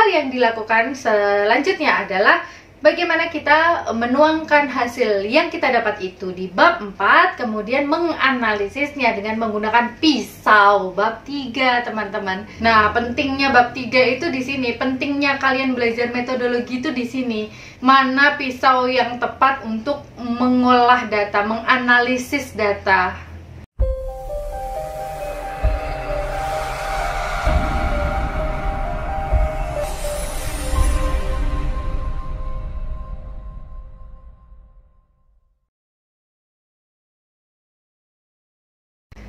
yang dilakukan selanjutnya adalah bagaimana kita menuangkan hasil yang kita dapat itu di bab 4, kemudian menganalisisnya dengan menggunakan pisau bab 3, teman-teman. Nah, pentingnya bab 3 itu di sini, pentingnya kalian belajar metodologi itu di sini. Mana pisau yang tepat untuk mengolah data, menganalisis data.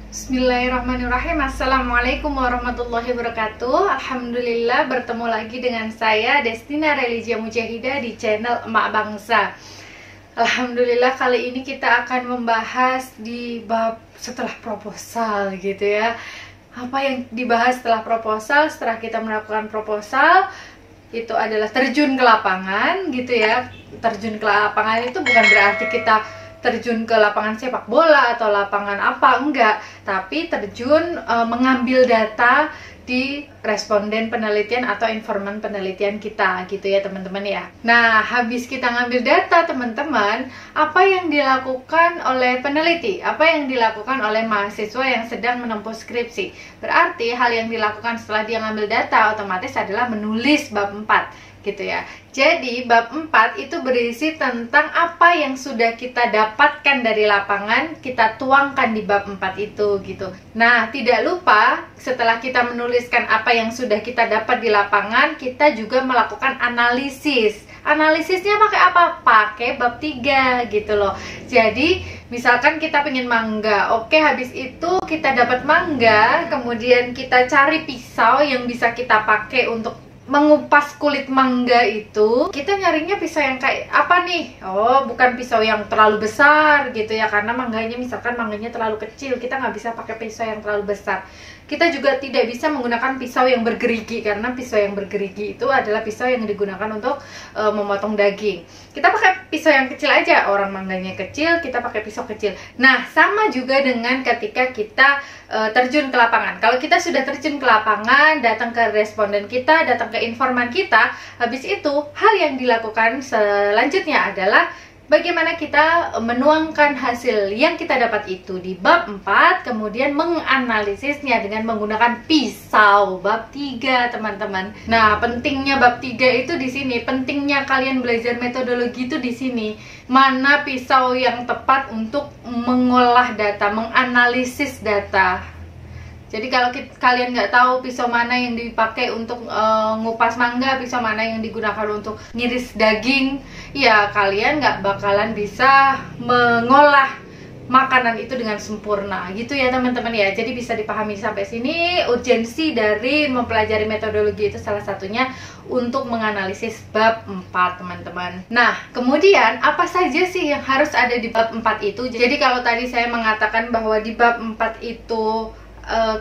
Bismillahirrahmanirrahim. Assalamualaikum warahmatullahi wabarakatuh. Alhamdulillah bertemu lagi dengan saya Destina Religia Mujahidah di channel Emak Bangsa. Alhamdulillah kali ini kita akan membahas di bab setelah proposal gitu ya. Apa yang dibahas setelah proposal? Setelah kita melakukan proposal itu adalah terjun ke lapangan gitu ya. Terjun ke lapangan itu bukan berarti kita terjun ke lapangan sepak bola atau lapangan apa, enggak, tapi terjun mengambil data di responden penelitian atau informan penelitian kita gitu ya teman-teman ya. Nah, habis kita ngambil data teman-teman, apa yang dilakukan oleh peneliti, apa yang dilakukan oleh mahasiswa yang sedang menempuh skripsi. Berarti hal yang dilakukan setelah dia ngambil data otomatis adalah menulis bab 4 gitu ya. Jadi bab 4 itu berisi tentang apa yang sudah kita dapatkan dari lapangan, kita tuangkan di bab 4 itu gitu. Nah, tidak lupa setelah kita menuliskan apa yang sudah kita dapat di lapangan, kita juga melakukan analisis. Analisisnya pakai apa? Pakai bab 3 gitu loh. Jadi misalkan kita pengen mangga, oke, habis itu kita dapat mangga, kemudian kita cari pisau yang bisa kita pakai untuk mengupas kulit mangga itu. Kita nyarinya pisau yang kayak apa nih? Oh, bukan pisau yang terlalu besar gitu ya, karena mangganya misalkan mangganya terlalu kecil, kita nggak bisa pakai pisau yang terlalu besar. Kita juga tidak bisa menggunakan pisau yang bergerigi, karena pisau yang bergerigi itu adalah pisau yang digunakan untuk memotong daging. Kita pakai pisau yang kecil aja, orang mangganya kecil, kita pakai pisau kecil. Nah, sama juga dengan ketika kita terjun ke lapangan. Kalau kita sudah terjun ke lapangan, datang ke responden kita, datang ke informan kita, habis itu hal yang dilakukan selanjutnya adalah bagaimana kita menuangkan hasil yang kita dapat itu di bab 4, kemudian menganalisisnya dengan menggunakan pisau bab 3, teman-teman. Nah, pentingnya bab 3 itu di sini, pentingnya kalian belajar metodologi itu di sini. Mana pisau yang tepat untuk mengolah data, menganalisis data. Jadi kalau kalian nggak tahu pisau mana yang dipakai untuk ngupas mangga, pisau mana yang digunakan untuk ngiris daging, ya kalian nggak bakalan bisa mengolah makanan itu dengan sempurna gitu ya teman-teman ya. Jadi bisa dipahami sampai sini urgensi dari mempelajari metodologi itu salah satunya untuk menganalisis bab 4, teman-teman. Nah, kemudian apa saja sih yang harus ada di bab 4 itu? Jadi kalau tadi saya mengatakan bahwa di bab 4 itu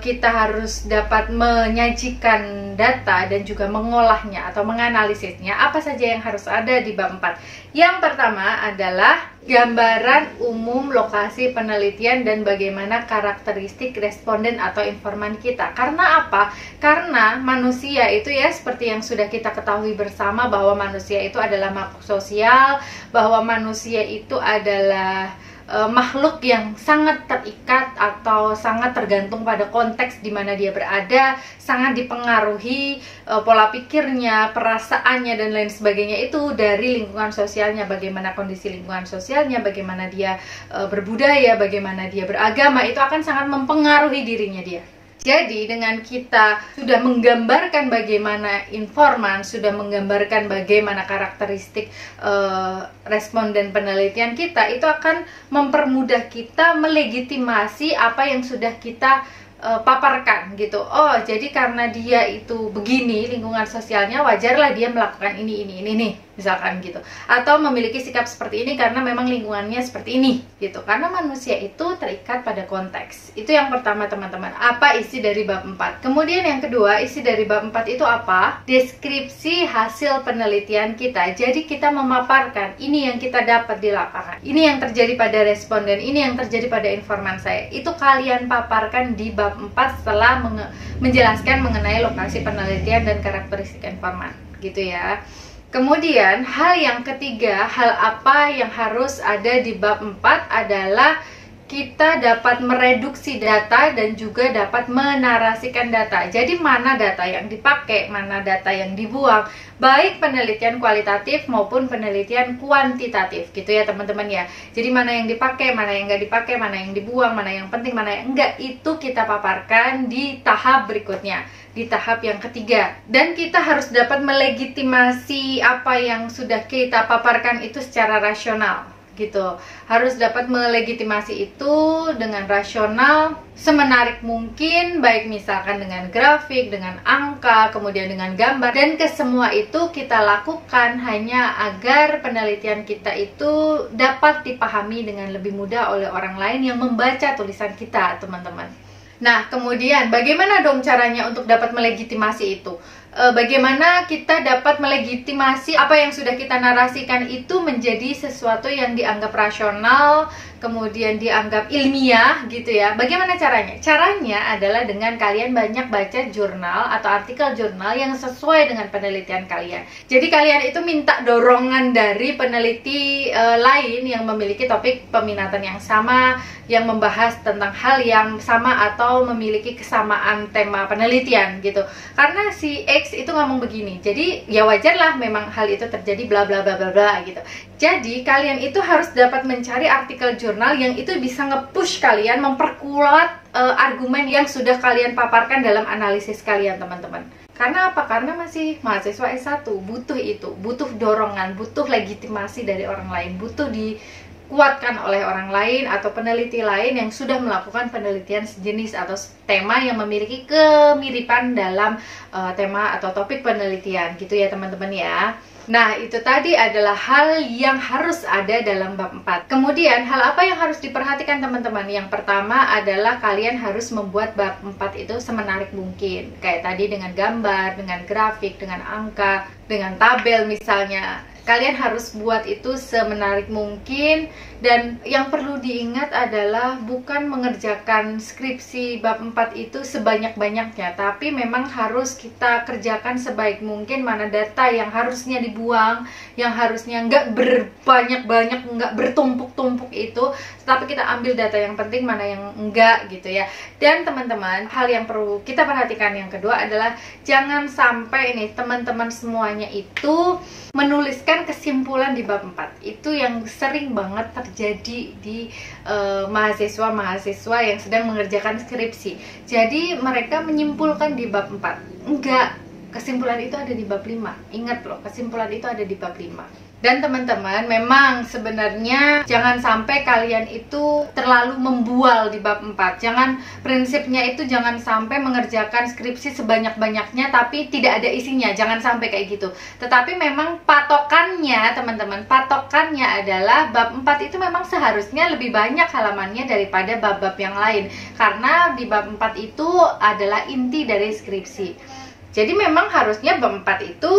kita harus dapat menyajikan data dan juga mengolahnya atau menganalisisnya. Apa saja yang harus ada di bab 4? Yang pertama adalah gambaran umum lokasi penelitian dan bagaimana karakteristik responden atau informan kita. Karena apa? Karena manusia itu ya, seperti yang sudah kita ketahui bersama bahwa manusia itu adalah makhluk sosial, bahwa manusia itu adalah makhluk yang sangat terikat atau sangat tergantung pada konteks di mana dia berada, sangat dipengaruhi pola pikirnya, perasaannya dan lain sebagainya itu dari lingkungan sosialnya, bagaimana kondisi lingkungan sosialnya, bagaimana dia berbudaya, bagaimana dia beragama, itu akan sangat mempengaruhi dirinya dia. Jadi dengan kita sudah menggambarkan bagaimana informan, sudah menggambarkan bagaimana karakteristik responden penelitian kita, itu akan mempermudah kita melegitimasi apa yang sudah kita paparkan gitu. Oh, jadi karena dia itu begini lingkungan sosialnya, wajarlah dia melakukan ini nih, misalkan gitu. Atau memiliki sikap seperti ini karena memang lingkungannya seperti ini gitu. Karena manusia itu terikat pada konteks. Itu yang pertama, teman-teman. Apa isi dari bab 4? Kemudian yang kedua, isi dari bab 4 itu apa? Deskripsi hasil penelitian kita. Jadi kita memaparkan ini yang kita dapat di lapangan, ini yang terjadi pada responden, ini yang terjadi pada informan saya. Itu kalian paparkan di bab 4 setelah menjelaskan mengenai lokasi penelitian dan karakteristik informan. gitu ya. Kemudian hal yang ketiga, hal apa yang harus ada di bab 4 adalah kita dapat mereduksi data dan juga dapat menarasikan data. Jadi mana data yang dipakai, mana data yang dibuang, baik penelitian kualitatif maupun penelitian kuantitatif gitu ya teman-teman ya. Jadi mana yang dipakai, mana yang nggak dipakai, mana yang dibuang, mana yang penting, mana yang enggak, itu kita paparkan di tahap berikutnya, di tahap yang ketiga. Dan kita harus dapat melegitimasi apa yang sudah kita paparkan itu secara rasional gitu. Harus dapat melegitimasi itu dengan rasional, semenarik mungkin, baik misalkan dengan grafik, dengan angka, kemudian dengan gambar, dan kesemua itu kita lakukan hanya agar penelitian kita itu dapat dipahami dengan lebih mudah oleh orang lain yang membaca tulisan kita, teman-teman. Nah, kemudian bagaimana dong caranya untuk dapat melegitimasi itu? Bagaimana kita dapat melegitimasi apa yang sudah kita narasikan itu menjadi sesuatu yang dianggap rasional, kemudian dianggap ilmiah gitu ya. Bagaimana caranya? Caranya adalah dengan kalian banyak baca jurnal atau artikel jurnal yang sesuai dengan penelitian kalian. Jadi kalian itu minta dorongan dari peneliti lain yang memiliki topik peminatan yang sama, yang membahas tentang hal yang sama atau memiliki kesamaan tema penelitian gitu. Karena si X itu ngomong begini, jadi ya wajarlah memang hal itu terjadi bla bla bla bla bla gitu. Jadi kalian itu harus dapat mencari artikel jurnal yang itu bisa nge-push kalian, memperkuat argumen yang sudah kalian paparkan dalam analisis kalian, teman-teman. Karena apa? Karena masih mahasiswa S1, butuh itu, butuh dorongan, butuh legitimasi dari orang lain, butuh dikuatkan oleh orang lain atau peneliti lain yang sudah melakukan penelitian sejenis atau tema yang memiliki kemiripan dalam tema atau topik penelitian gitu ya teman-teman ya. Nah, itu tadi adalah hal yang harus ada dalam bab 4. Kemudian, hal apa yang harus diperhatikan teman-teman? Yang pertama adalah kalian harus membuat bab 4 itu semenarik mungkin. Kayak tadi dengan gambar, dengan grafik, dengan angka, dengan tabel misalnya. Kalian harus buat itu semenarik mungkin. Dan yang perlu diingat adalah bukan mengerjakan skripsi bab 4 itu sebanyak-banyaknya, tapi memang harus kita kerjakan sebaik mungkin mana data yang harusnya dibuang, yang harusnya nggak berbanyak-banyak, nggak bertumpuk-tumpuk itu, tapi kita ambil data yang penting, mana yang enggak gitu ya. Dan teman-teman, hal yang perlu kita perhatikan yang kedua adalah jangan sampai nih teman-teman semuanya itu menuliskan kesimpulan di bab 4. Itu yang sering banget terjadi di mahasiswa-mahasiswa yang sedang mengerjakan skripsi. Jadi mereka menyimpulkan di bab 4. Enggak, kesimpulan itu ada di bab 5. Ingat loh, kesimpulan itu ada di bab 5. Dan teman-teman, memang sebenarnya jangan sampai kalian itu terlalu membual di bab 4. Prinsipnya itu jangan sampai mengerjakan skripsi sebanyak-banyaknya tapi tidak ada isinya. Jangan sampai kayak gitu. Tetapi memang patokannya, teman-teman, patokannya adalah bab 4 itu memang seharusnya lebih banyak halamannya daripada bab-bab yang lain. Karena di bab 4 itu adalah inti dari skripsi. Jadi memang harusnya bab 4 itu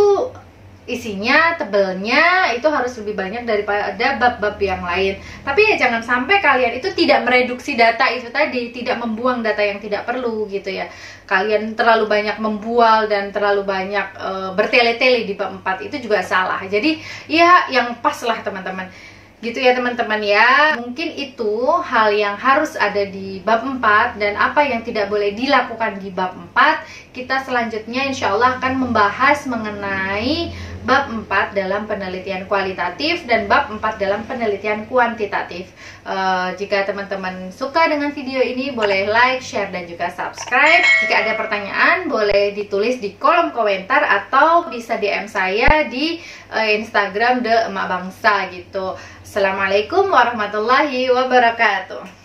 isinya, tebelnya itu harus lebih banyak daripada bab-bab yang lain. Tapi ya jangan sampai kalian itu tidak mereduksi data itu tadi, tidak membuang data yang tidak perlu gitu ya. Kalian terlalu banyak membual dan terlalu banyak bertele-tele di bab 4 itu juga salah. Jadi ya yang pas lah teman-teman. Gitu ya teman-teman ya. Mungkin itu hal yang harus ada di bab 4 dan apa yang tidak boleh dilakukan di bab 4. Kita selanjutnya insya Allah akan membahas mengenai bab 4 dalam penelitian kualitatif dan bab 4 dalam penelitian kuantitatif. Jika teman-teman suka dengan video ini, boleh like, share, dan juga subscribe. Jika ada pertanyaan, boleh ditulis di kolom komentar atau bisa DM saya di Instagram The Emak Bangsa gitu. Assalamualaikum warahmatullahi wabarakatuh.